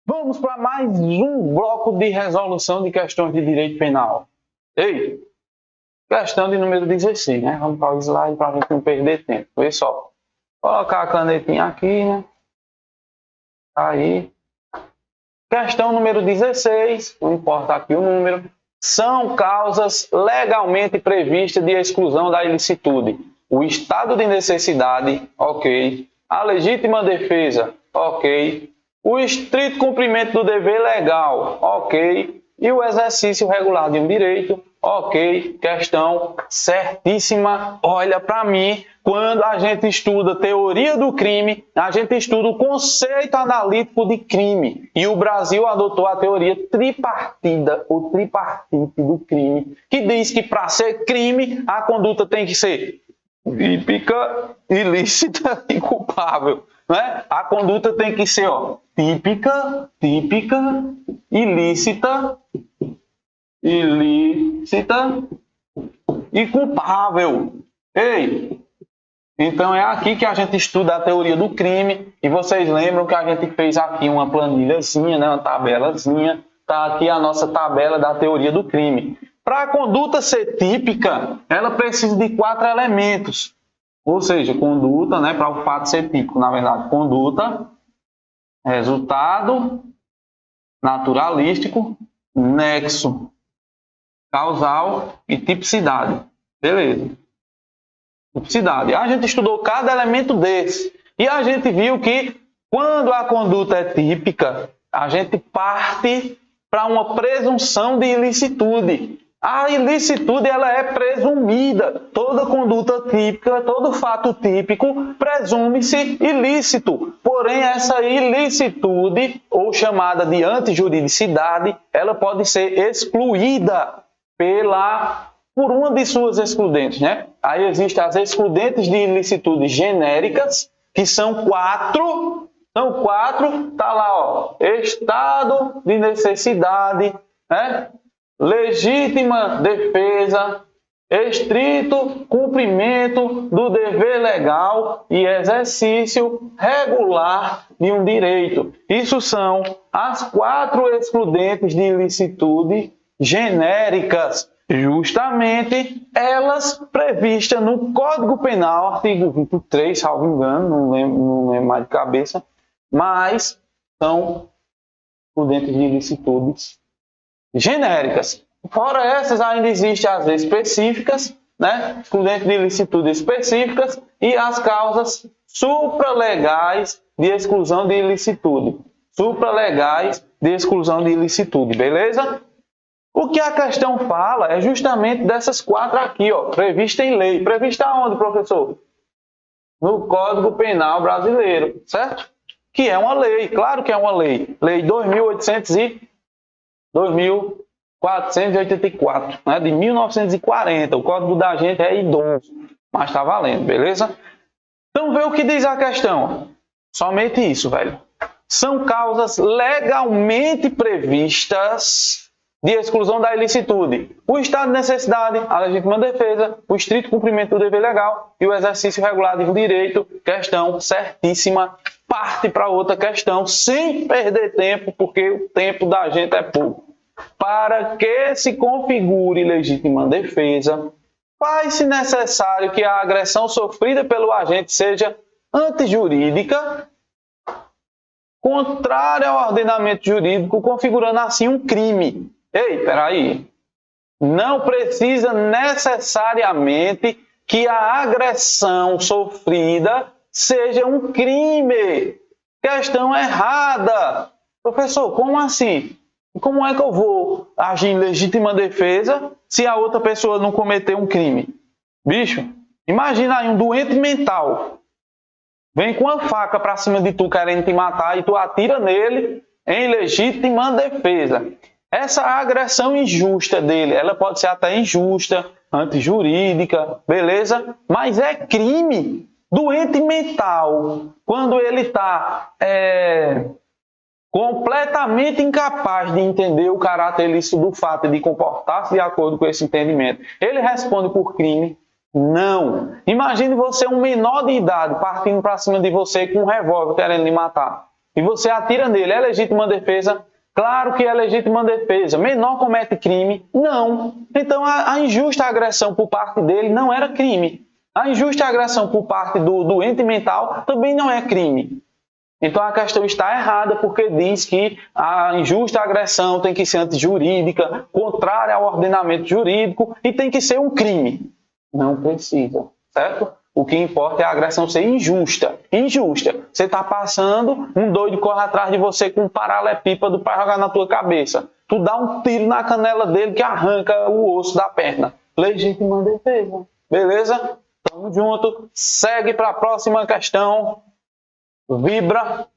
Vamos para mais um bloco de resolução de questões de direito penal. Ei, questão de número 16, né? Vamos para o slide para a gente não perder tempo. Vê só. Colocar a canetinha aqui, né? Aí. Questão número 16, não importa aqui o número. São causas legalmente previstas de exclusão da ilicitude. O estado de necessidade, ok. A legítima defesa, ok. O estrito cumprimento do dever legal, ok. E o exercício regular de um direito, ok. Questão certíssima. Olha para mim, quando a gente estuda teoria do crime, a gente estuda o conceito analítico de crime. E o Brasil adotou a teoria tripartida, ou tripartite do crime, que diz que para ser crime, a conduta tem que ser típica, ilícita e culpável. Né? A conduta tem que ser típica, ilícita e culpável. Ei! Então é aqui que a gente estuda a teoria do crime. E vocês lembram que a gente fez aqui uma planilhazinha, né? Uma tabelazinha. Está aqui a nossa tabela da teoria do crime. Para a conduta ser típica, ela precisa de 4 elementos. Ou seja, conduta, né? Para o fato ser típico, na verdade, conduta, resultado, naturalístico, nexo, causal e tipicidade. Beleza. Tipicidade. A gente estudou cada elemento desse. E a gente viu que quando a conduta é típica, a gente parte para uma presunção de ilicitude. A ilicitude ela é presumida. Toda conduta típica, todo fato típico, presume-se ilícito. Porém, essa ilicitude, ou chamada de antijuridicidade, ela pode ser excluída por uma de suas excludentes, né? Aí existem as excludentes de ilicitude genéricas, que são 4. São 4, tá lá, estado de necessidade, né? Legítima defesa, estrito cumprimento do dever legal e exercício regular de um direito. Isso são as 4 excludentes de ilicitude genéricas, justamente elas previstas no Código Penal, artigo 23, salvo engano, não lembro mais de cabeça, mas são excludentes de ilicitudes genéricas. Fora essas, ainda existem as específicas, né? Excludentes de ilicitude específicas e as causas supralegais de exclusão de ilicitude. Supralegais de exclusão de ilicitude, beleza? O que a questão fala é justamente dessas 4 aqui, prevista em lei. Prevista onde, professor? No Código Penal Brasileiro, certo? Que é uma lei, claro que é uma lei. Lei 2484, né, de 1940. O código da gente é idoso, mas está valendo, beleza? Então, vê o que diz a questão. Somente isso, velho. São causas legalmente previstas de exclusão da ilicitude: o estado de necessidade, a legítima defesa, o estrito cumprimento do dever legal e o exercício regular de um direito. Questão certíssima. Parte para outra questão sem perder tempo, porque o tempo da gente é pouco. Para que se configure legítima defesa, faz-se necessário que a agressão sofrida pelo agente seja antijurídica, contrária ao ordenamento jurídico, configurando assim um crime. Ei, peraí. Não precisa necessariamente que a agressão sofrida seja um crime. Questão errada. Professor, como assim? Como é que eu vou agir em legítima defesa se a outra pessoa não cometeu um crime? Bicho, imagina aí um doente mental. Vem com uma faca pra cima de tu querendo te matar e tu atira nele em legítima defesa. Essa agressão injusta dele, ela pode ser até injusta, antijurídica, beleza? Mas é crime. Doente mental, quando ele está completamente incapaz de entender o caráter ilícito do fato e de comportar-se de acordo com esse entendimento, ele responde por crime. Não. Imagine você, um menor de idade, partindo para cima de você com um revólver querendo lhe matar. E você atira nele. É legítima defesa? Claro que é legítima defesa. Menor comete crime? Não. Então a injusta agressão por parte dele não era crime. A injusta agressão por parte do doente mental também não é crime. Então a questão está errada, porque diz que a injusta agressão tem que ser antijurídica, contrária ao ordenamento jurídico e tem que ser um crime. Não precisa, certo? O que importa é a agressão ser injusta. Injusta. Você está passando, um doido corre atrás de você com um paralelepípedo para jogar na tua cabeça. Tu dá um tiro na canela dele que arranca o osso da perna. Legítima defesa. Beleza? Tamo junto. Segue para a próxima questão. Vibra.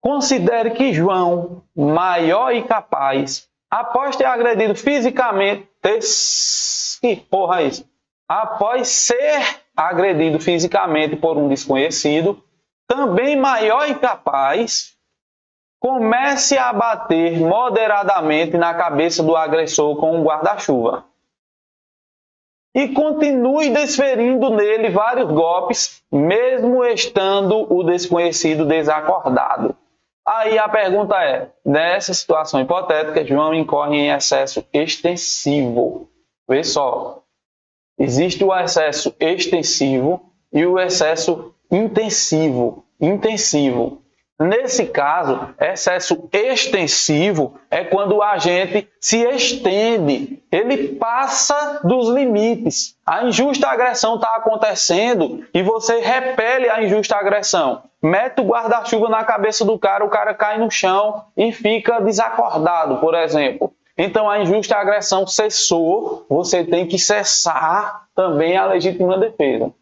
Considere que João, maior e capaz, após ter agredido fisicamente, que porra é isso? Após ser agredido fisicamente por um desconhecido, também maior e capaz, comece a bater moderadamente na cabeça do agressor com um guarda-chuva. E continue desferindo nele vários golpes, mesmo estando o desconhecido desacordado. Aí a pergunta é, nessa situação hipotética, João incorre em excesso extensivo. Vê só, existe o excesso extensivo e o excesso intensivo. Nesse caso, excesso extensivo é quando o agente se estende, ele passa dos limites. A injusta agressão está acontecendo e você repele a injusta agressão. Mete o guarda-chuva na cabeça do cara, o cara cai no chão e fica desacordado, por exemplo. Então a injusta agressão cessou, você tem que cessar também a legítima defesa.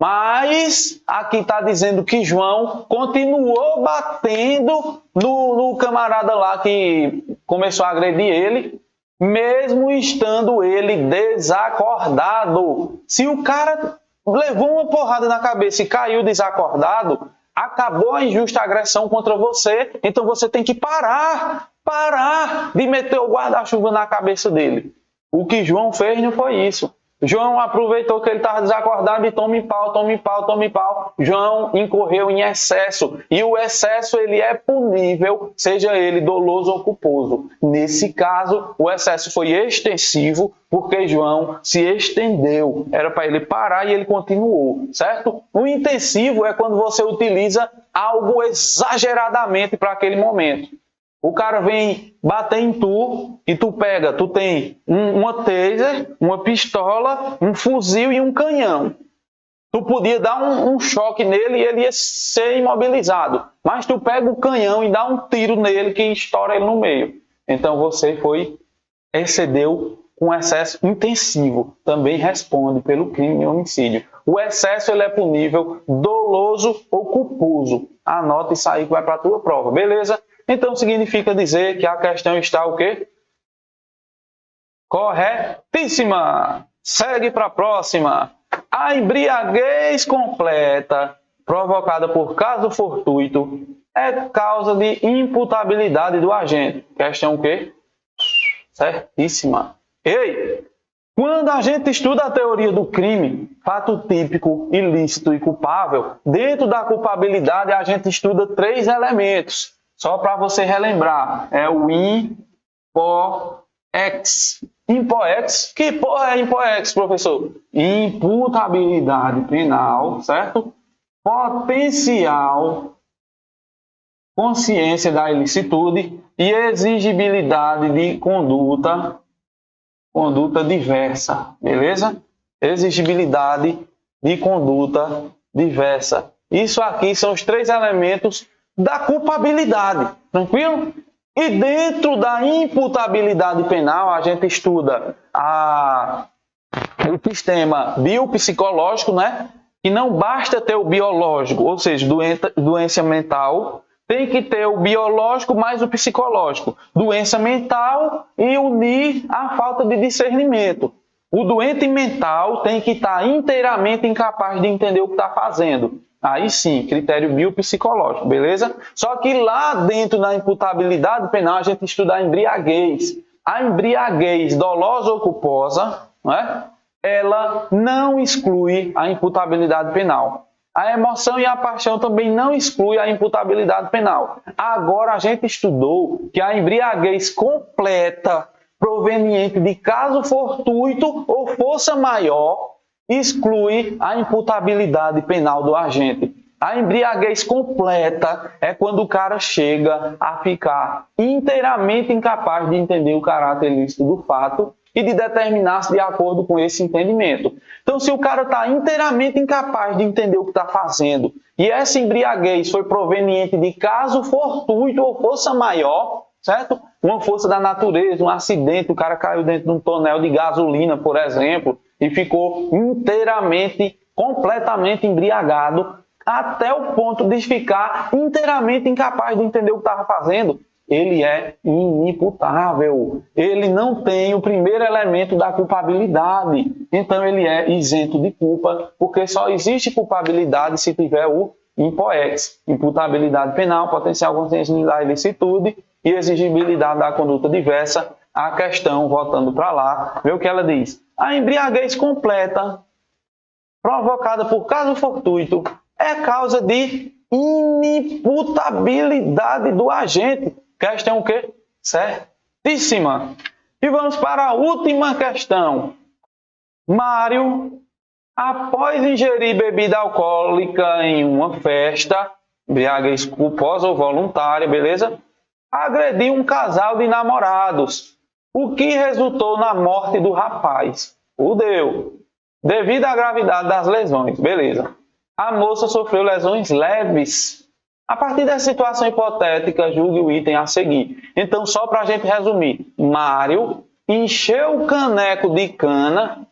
Mas aqui está dizendo que João continuou batendo no camarada lá que começou a agredir ele, mesmo estando ele desacordado. Se o cara levou uma porrada na cabeça e caiu desacordado, acabou a injusta agressão contra você, então você tem que parar de meter o guarda-chuva na cabeça dele. O que João fez não foi isso. João aproveitou que ele estava desacordado e tome pau. João incorreu em excesso. E o excesso ele é punível, seja ele doloso ou culposo. Nesse caso, o excesso foi extensivo, porque João se estendeu. Era para ele parar e ele continuou, certo? O intensivo é quando você utiliza algo exageradamente para aquele momento. O cara vem bater em tu e tu tem uma taser, uma pistola, um fuzil e um canhão. Tu podia dar um choque nele e ele ia ser imobilizado. Mas tu pega o canhão e dá um tiro nele que estoura ele no meio. Então você excedeu com excesso intensivo. Também responde pelo crime de homicídio. O excesso ele é punível, doloso ou culposo. Anota isso aí que vai para a tua prova, beleza? Então significa dizer que a questão está o quê? Corretíssima! Segue para a próxima. A embriaguez completa provocada por caso fortuito é causa de imputabilidade do agente. Questão o quê? Certíssima. Ei! Quando a gente estuda a teoria do crime, fato típico, ilícito e culpável, dentro da culpabilidade a gente estuda 3 elementos. Só para você relembrar, é o IMPOEX. IMPOEX? Que porra é IMPOEX, professor? Imputabilidade penal, certo? Potencial, consciência da ilicitude e exigibilidade de conduta diversa, beleza? Exigibilidade de conduta diversa. Isso aqui são os 3 elementos da culpabilidade, tranquilo? E dentro da imputabilidade penal, a gente estuda o sistema biopsicológico, né? E não basta ter o biológico, ou seja, doença mental, tem que ter o biológico mais o psicológico. Doença mental e unir a falta de discernimento. O doente mental tem que estar inteiramente incapaz de entender o que está fazendo. Aí sim, critério biopsicológico, beleza? Só que lá dentro da imputabilidade penal a gente estuda a embriaguez. A embriaguez dolosa ou culposa, não é? ela não exclui a imputabilidade penal. A emoção e a paixão também não excluem a imputabilidade penal. Agora, a gente estudou que a embriaguez completa, proveniente de caso fortuito ou força maior, exclui a imputabilidade penal do agente. A embriaguez completa é quando o cara chega a ficar inteiramente incapaz de entender o caráter ilícito do fato e de determinar-se de acordo com esse entendimento. Então, se o cara está inteiramente incapaz de entender o que está fazendo e essa embriaguez foi proveniente de caso fortuito ou força maior, certo? Uma força da natureza, um acidente, o cara caiu dentro de um tonel de gasolina, por exemplo, e ficou inteiramente, completamente embriagado, até o ponto de ficar inteiramente incapaz de entender o que estava fazendo, ele é inimputável. Ele não tem o primeiro elemento da culpabilidade. Então, ele é isento de culpa, porque só existe culpabilidade se tiver o IMPOEX, imputabilidade penal, potencial consciente da ilicitude e exigibilidade da conduta diversa. A questão, voltando para lá, vê o que ela diz. A embriaguez completa, provocada por caso fortuito, é causa de inimputabilidade do agente. Questão o quê? Certíssima. E vamos para a última questão. Mário, após ingerir bebida alcoólica em uma festa, embriaguez culposa ou voluntária, beleza? Agrediu um casal de namorados, o que resultou na morte do rapaz. Fudeu. Devido à gravidade das lesões, beleza. A moça sofreu lesões leves. A partir dessa situação hipotética, julgue o item a seguir. Então, só para a gente resumir. Mário encheu o caneco de cana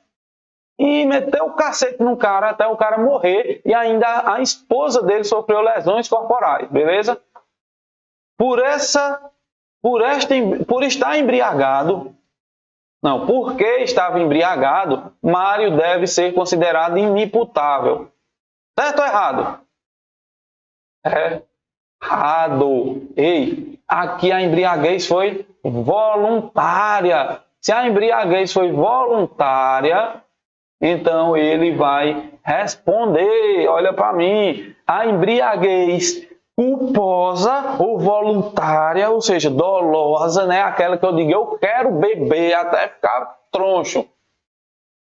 e meteu o cacete no cara até o cara morrer. E ainda a esposa dele sofreu lesões corporais, beleza? Por estar embriagado, porque estava embriagado, Mário deve ser considerado inimputável. Certo ou errado? Errado. Ei, aqui a embriaguez foi voluntária. Se a embriaguez foi voluntária, então ele vai responder. Olha para mim. A embriaguez culposa ou voluntária, ou seja, dolosa, né? Aquela que eu digo, eu quero beber até ficar troncho,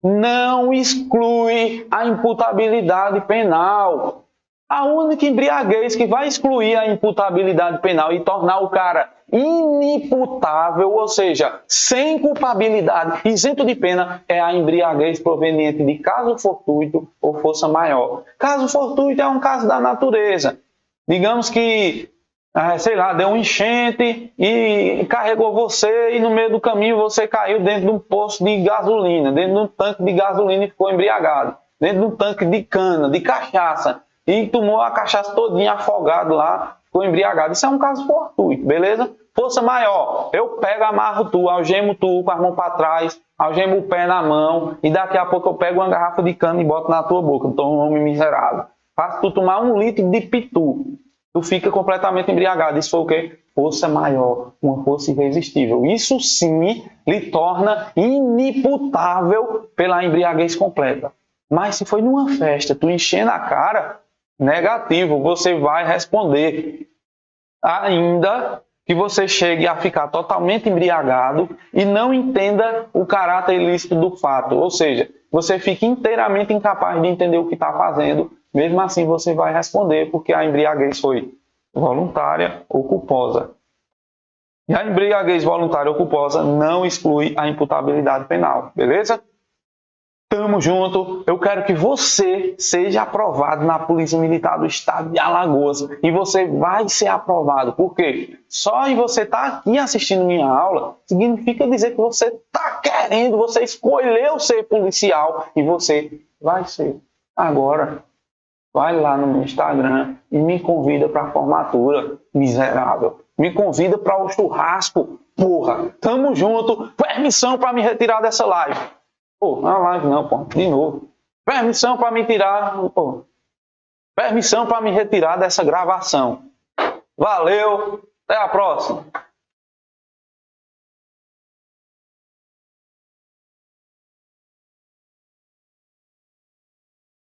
não exclui a imputabilidade penal. A única embriaguez que vai excluir a imputabilidade penal e tornar o cara inimputável, ou seja, sem culpabilidade, isento de pena, é a embriaguez proveniente de caso fortuito ou força maior. Caso fortuito é um caso da natureza. Digamos que, deu um enchente e carregou você e no meio do caminho você caiu dentro de um poço de gasolina, dentro de um tanque de gasolina e ficou embriagado, dentro de um tanque de cana, de cachaça, e tomou a cachaça todinha afogado lá, ficou embriagado. Isso é um caso fortuito, beleza? Força maior, eu pego, amarro tu, algemo tu com as mãos para trás, algemo o pé na mão e daqui a pouco eu pego uma garrafa de cana e boto na tua boca, então um homem miserável. Faço tu tomar 1 litro de pitu. Tu fica completamente embriagado. Isso foi o quê? Força maior, uma força irresistível. Isso sim lhe torna inimputável pela embriaguez completa. Mas se foi numa festa, tu enchendo a cara, negativo, você vai responder. Ainda que você chegue a ficar totalmente embriagado e não entenda o caráter ilícito do fato. Ou seja, você fica inteiramente incapaz de entender o que está fazendo. Mesmo assim, você vai responder, porque a embriaguez foi voluntária ou culposa. E a embriaguez voluntária ou culposa não exclui a imputabilidade penal, beleza? Tamo junto. Eu quero que você seja aprovado na Polícia Militar do Estado de Alagoas. E você vai ser aprovado. Por quê? Só em você estar aqui assistindo minha aula, significa dizer que você está querendo, você escolheu ser policial e você vai ser. Agora, vai lá no meu Instagram e me convida para a formatura, miserável. Me convida para o churrasco, porra. Tamo junto. Permissão para me retirar dessa live. Pô, não é live não, pô. De novo. Permissão para me tirar, pô. Permissão para me retirar dessa gravação. Valeu. Até a próxima.